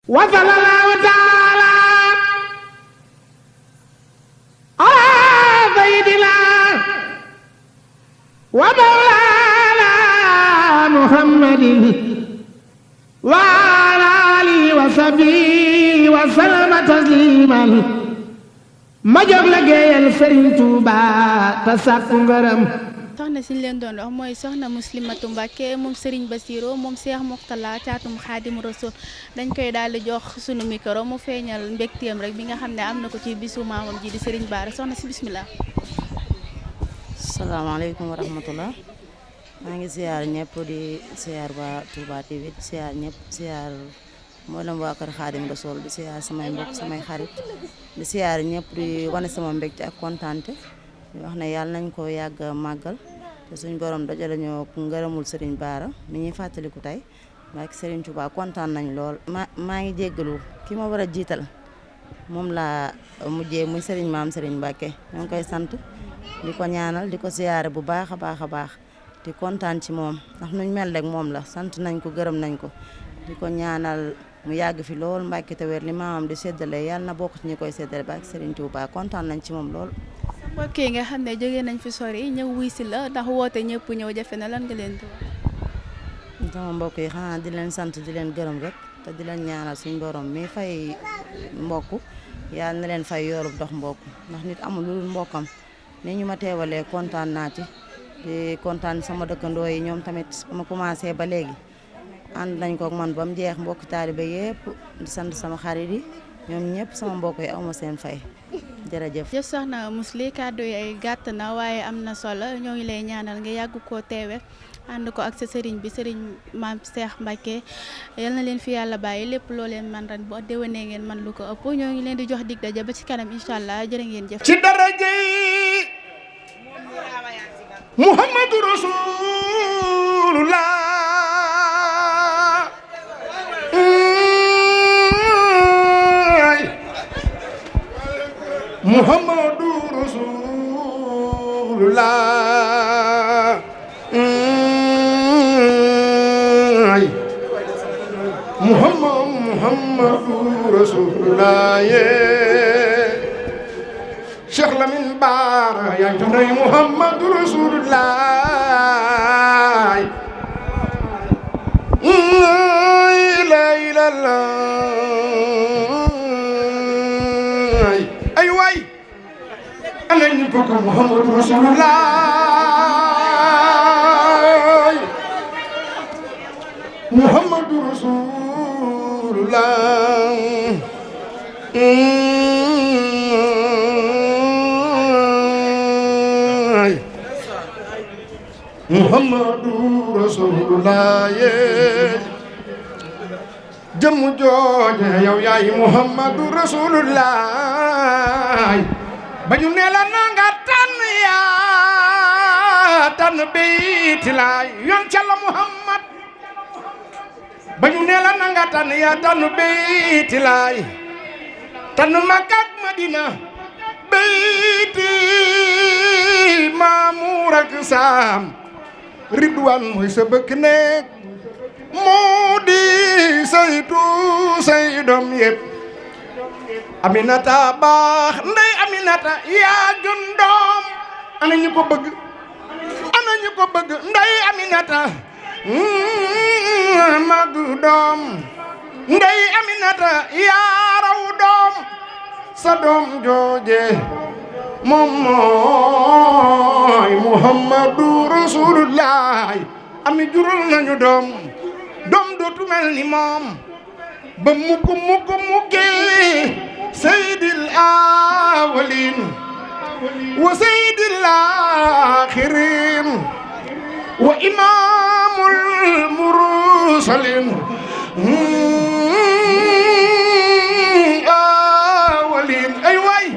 wa sallallahu taala ala sayyidina wa mawlana muhammadin wa ala alihi wa sahbihi wa sallama tasliman ma jóg liggéeyal Sëriñ Tuuba te sàkku ngërëm. soxna si ñu leen doon wax mooy soxna Muslimatu Mbàkke moom Serigne Bassirou moom Cheikh Mourtala caatum Xaadim Rasul dañ koy daal di jox sunu micro mu feeñal mbégteem rek bi nga xam ne am na ko ci bisu maamam ji di Serigne Bara soxna si bismillah. salaamaaleykum wa rahmatullah maa ngi siyaar ñëpp di siyaar waa Touba TV di siyaar ñëpp siyaar mboolem waa kër Xaadim Rasul di siyaar samay mbokk samay xarit di siyaar ñëpp di wane sama mbégte ak kontaante di wax ne yàlla nañ ko yàgg màggal te suñ borom dajale ñoo ngërëmul Serigne Bara mi ñuy fàttaliku tey ak Serigne Touba kontaan nañ lool. maa ngi jéggalu ki ma war a jiital moom laa mujjee muy Serigne maam Serigne Mbacke ñoo ngi koy sant di ko ñaanal di ko siyaare bu baax a baax a baax di kontaan ci moom ndax nuñ mel rek moom la sant nañ ko gërëm nañ ko di ko ñaanal mu yàgg fi lool Mbacke te wér li maamam di séddale yàlla na bokk ci ñi koy séddale ba ak Serigne Touba kontaan nañ ci moom lool. mbokk yi nga xam ne jógee nañ fi sori ñëw wuy si la ndax woote ñëpp ñëw jafe na lan nga leen di wax. sama mbokk yi xanaa di leen sant di leen gërëm rek te di leen ñaanal suñ borom mi fay mbokk yàlla na leen fay yoolub dox mbokk ndax nit amul lu dul mbokkam ni ñu ma teewalee kontaan naa ci di kontaan sama dëkkandoo yi ñoom tamit ma commencé ba léegi ànd nañ ko ak man ba mu jeex mbokk taalibe yëpp di sant sama xarit yi ñoom ñëpp sama mbokk yi awma seen fay jërëjëf. jëf soxna Musli kàddu yi ay gàtt na waaye am na solo ñoo ngi lay ñaanal nga yàgg koo teewe ànd ko ak sa sëriñ bi sëriñ maam Cheikh Mbacke yal na leen fi yàlla bàyyi lépp loo leen man ren boo déwénee ngeen man lu ko ëpp ñoo ngi leen di jox dig daje ba ci kanam incha allah jërë ngeen jëf. ci daraja Muhammadu Rasulullah Muhammadu Rasulullah Muhammadu Rasulullah Cheikh Lamine Bara yaa ngi doon Muhammadu Rasulullah la ilallah ay waay ana ñu bokk Muhammadu Rasulullah Muhammadu Rasulullah Muhammadu Rasulullah jëmm jooje yow yaay Muhammadu Rasulullah ba ñu ne la nanga tànn yaa tànn beyti laay yoon ca la Muhammad ba ñu ne la nanga tànn yaa tànn beyti laay tànn Makka ak Madina beyti Maamuur ak Saam Ridwaan mooy sa bëkk nekk moo di saytu say doom yëpp Aminata baax ndey Aminata yaa gën doom ana ñu ko bëgg ana ñu ko bëgg ndey Aminata mag doom ndey Aminata yaa raw doom sa doom jooje moom mooy Muhammadu Rasulullah ami jural nañu doom dootu mel ni moom ba mukk sayyidil awwalin wa sayyidil akhirin wa imamul mursalin awwalin ay waay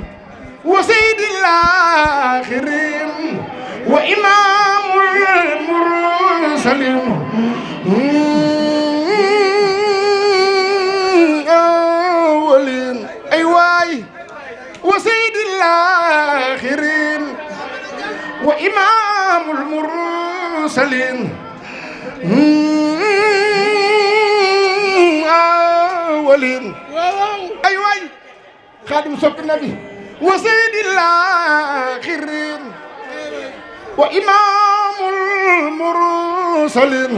wa sayyidil akhirin wa imamul mursalin ay waay wa sayyidil akhirin wa imamul mursalin awwalin ay waay xaadim soppi nabi wa sayyidil aaxirin wa imaamul mursalin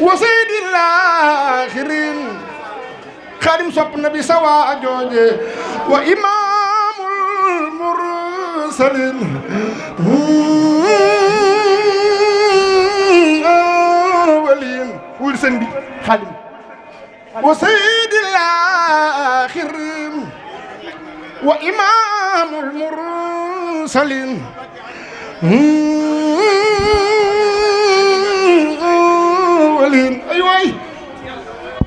wa sayyidil aaxirin xaadim sopp nabi sawa jooje wa imaamul mursalin awwalin wul sëñ bi xaadim wa sayyidil aaxirin wa imaamul mursalin awwalin ay waay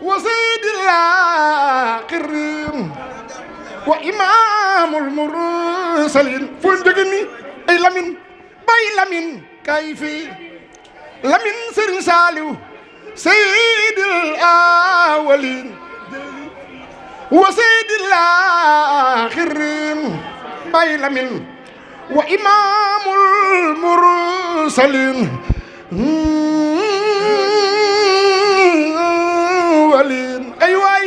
wa sayyidil aaxirin wa imaamul mursalin ful jóge ni ay Lamin bay Lamin kay fi Lamin Sëriñ Saaliw sayyidil awwalin wa sayyidil aaxirin bay Lamin wa imaamul mursalin awwalin ay waay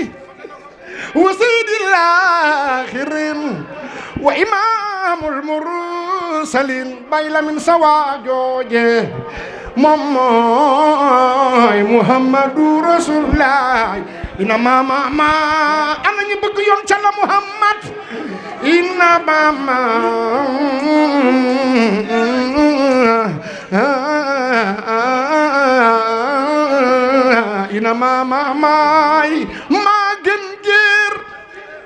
wa sayyidil aaxirin wa imaamul mursalin bay Lamin sawa jooje moom mooy Muhammadu Rasulullah ina mama ana ñu bëgg yoon ca la Muhammad ina mama ina mama may ma gën jeer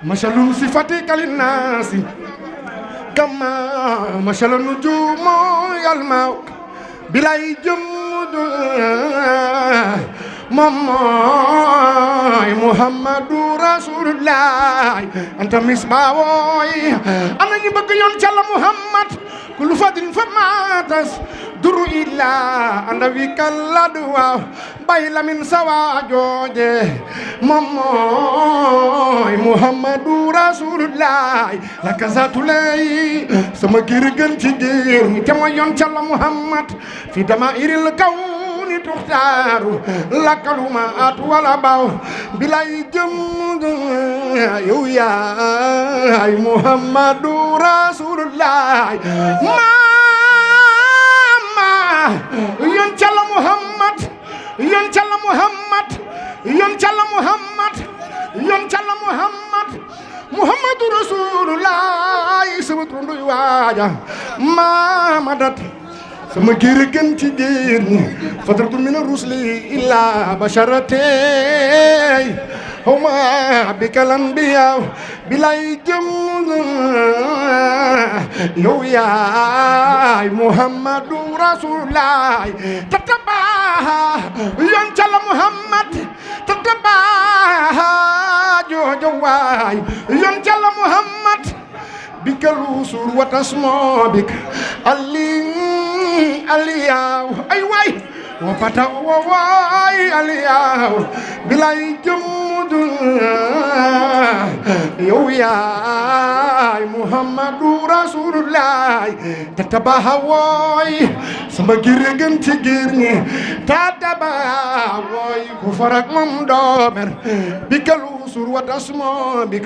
masalun sifati kalinasi kama masalun nujumu yalmaw bilay jëmmudu moom mooy Muhammadu Rasulullah anta misbaawoy ana ñu bëgg yoon ca la Muhammad kullu fadin fa maatas duru illa anda wi kalladwa bay Lamin sawa jooje moom mooy Muhammadu Rasulullah la kasatulay sama gir gën ci gir ñi te mooy yoon ca la Muhammad fi dama iril kawni tuxtaaru lakkaluma at wala baw bilay jëm yow yaay Muhammadu Rasulullah mama yoon ca la Muhammad yoon ca la Muhammad yoon ca la Muhammad yoon ca la Muhammad Muhammadu Rasulullah sama turunduy waaja mama dat sama giir gën ci giir ñi fadratu min rusli illa basharatey huma bikalan biyaw bilay jëm yow yaay Muhammadu Rasulullah tatabaha yoon ca la Muhammad tatabaha joojo waay yoon ca la Muhammad bikal usul wa tasmo bik aliyaw ay waay wa pata wa waay aliyaw bilay jëmmudu yow yaay Muhammadu Rasulullah tatabaha wooy sama gir gën ci gir ñi tatabaha wooy ku farak moom doomer bikal usul wa tasmo bik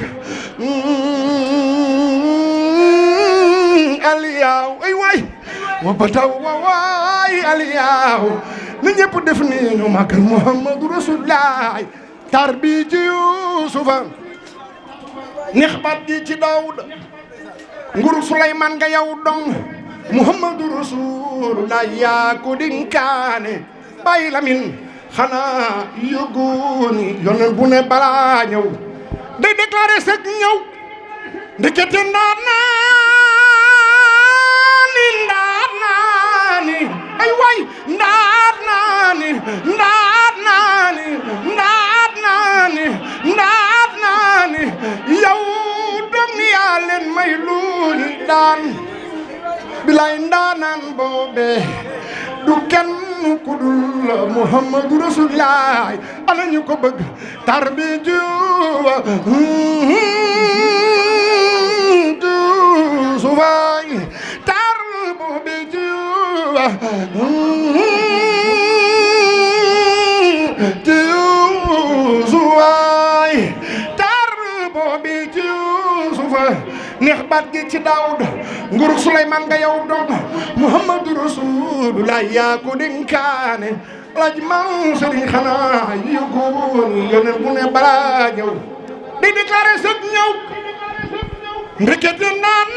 aliyaw ay waay wa bataw wa waay aliyaw na ñëpp def ni ñu màggal Muhammadu Rasulullah tar bi ci Yuusufa nixbat gi ci Daawuda nguru Suleymaan nga yow dong Muhammadu Rasulullah yaa ko dinkaane bay Lamin xanaa yëgooni yonen bu ne balaa ñëw day déclaré sek ñëw ndekete ndaat naani ay waay ndaat naani yow dong yaa leen may luuñi daan bilay ndaanaan boobe du kenn ku dul Muhammadu Rasulullah ana ñu ko bëgg tar bi juwa suwaay tar bu bi juwa ci Yuusufaay taar boobi ci Yuusufa neex baat gi ci Daawud ngurug Suleymaan nga yow doom Muhammadu Rasulullah yaa ko dénkaane laaj man sëriñ xanaa yëgoon yonent bu ne balaa ñëw di déclaré sëg ñëw ndekete ndaat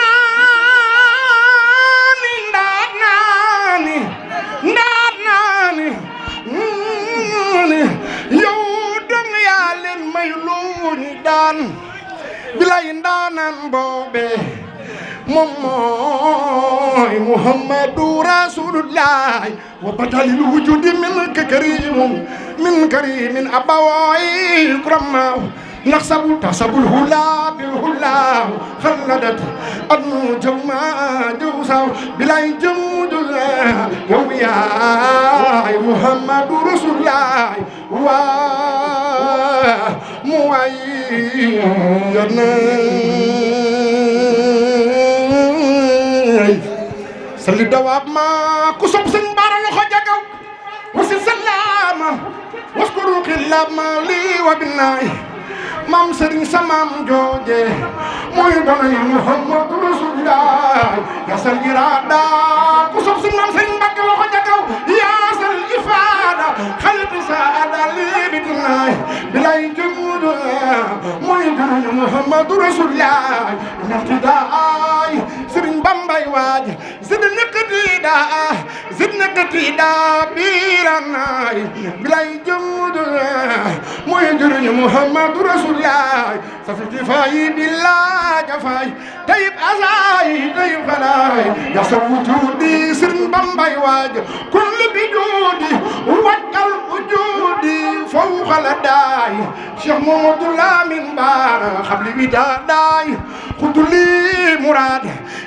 naani yow dong yaa leen may luñ daan bilay ndaanan boobe moom mooy Muhammadu Rasulullah wa batalil wujudi min karimin abaway kurama naxsabu tasabul hula bil hula xaladat adnu jawma jawsaw bilay jawdu yow yaay Muhammadu Rasulullah wa mu way salli dawaab ma ku sopp sëñ Bara loxo jagaw wasi salaama waskuru xillaab ma lii wa binaay maam sëriñ sa maam jooje mooy doonay Muhammadu Rasulullah yasal iraada ku sopp sëñ maam sëriñ Mbàkke loxo jagaw yasal ifaada xalitu saada lii bi dinaay bilay jumudu mooy doonay Muhammadu Rasulullah naxtidaay sëriñ Bambay waaj zidna katida biranaay bilay jumudu mooy doonay Muhammadu Rasulullah safiti fayi billah jafay tayib asay tayib xalaay yasa wujudi sëriñ Bambay waaj kulli bi judi wajal wujudi fawqa la daay Cheikh Mamadou Lamine Bara xabli bi daay xuduli murad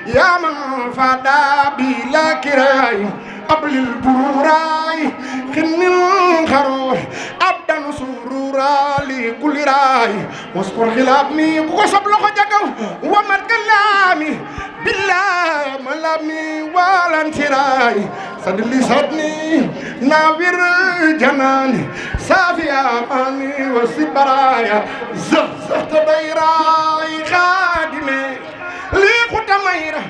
ya man fada bila kiray ablil bururay xinil xaro abdan surura li kulli ray waskur xilaab mi ku ko sob loxo jagaw wa mat kalami billah malami walantiray sadli sadni nawir janani safiya mani wasibaraya zahzahta dayray khadime li khutamayra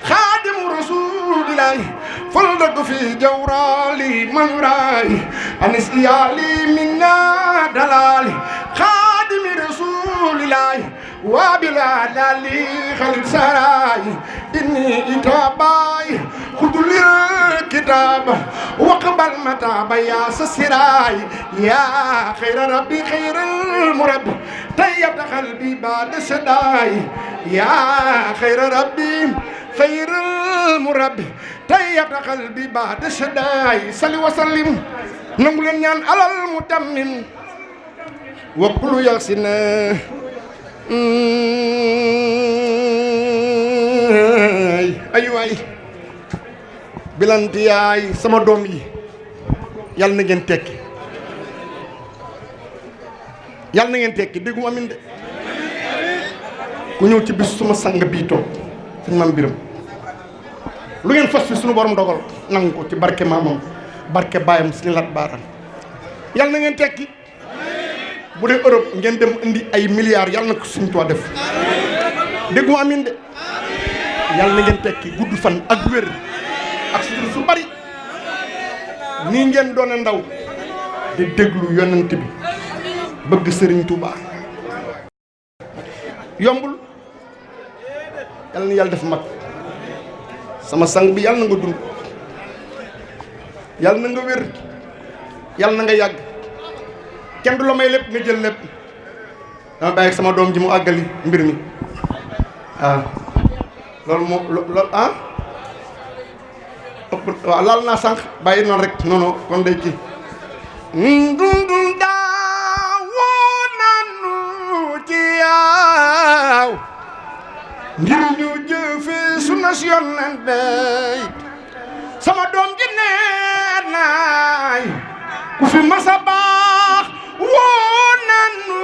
خادم رسول الله فلدق في جورالي من راي أنس إيالي منا دلالي خادم رسول الله وبلا دالي خالد سراي إني إتاباي خذ لي الكتاب وقبل متاب يا سسراي يا خير ربي خير المربي طيب قلبي بعد سداي يا خير ربي خير المربي طيب قلبي بعد سداي صلي وسلم نقول ñaan alal mutammim wa qul yasina ay waay bilanti yaay sama doom yi yàlla na ngeen tekki yàlla na ngeen tekki déggu amin de ku ñëw ci bis suma sang bii toog sëñ Maam Biram lu ngeen fas fi suñu borom dogal nangu ko ci barke maamam barke baayam suñu lat baaram yàlla na ngeen tekki bu dee Europe ngeen dem indi ay milliards yàlla na ko suñu Tuubaa def déggu amin de yàlla na ngeen tekki gudd fan ak wér ak sutur su bari nii ngeen doone ndaw di déglu yonent bi bëgg Sëriñ Tuubaa yombul yàlla na yàlla def mag sama sang bi yàlla na nga dund yàlla na nga wér yàlla na nga yàgg kenn du la may lépp nga jël lépp dama bàyyi sama doom ji mu àggali mbir mi waaw loolu moo loolu waaw laal naa sànq bàyyi noonu rek non non kon day kii dundun daawoo nanu ci yaaw ngir ñu jëfe sunna si Yonent bay sama doom ji nee naay ku fi masa baax woo nanu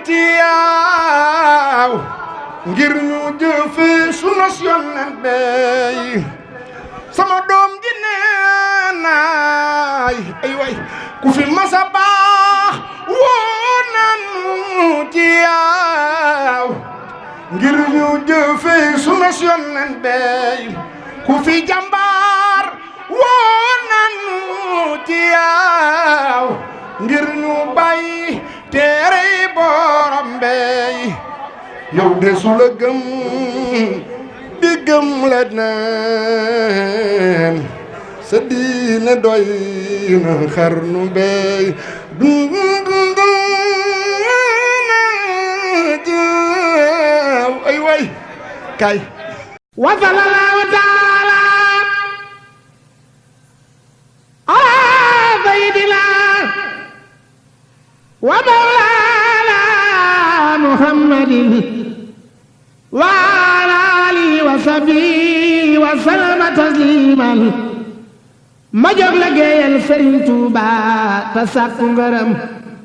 ci yaaw ngir ñu jëfe sunna si Yonent bay sama doom ji nee laay ay way ku fi masa baax woo nanu ci yaaw ngir ñu jëfe sunu Yonent bey ku fi jàmbaar woo nanu ci yaaw ngir ñu bàyyi téere borom bey yow de su la gëm di gëm la neen sa diine doy na xarnu bey ay way kay wa sallallahu taala ala sayyidina wa mawlana muhammadin wa ala alihi wa sahbihi wa sallama tasliman ma jóg la géeyal Sëriñ Tuuba ta sàkku ngërëm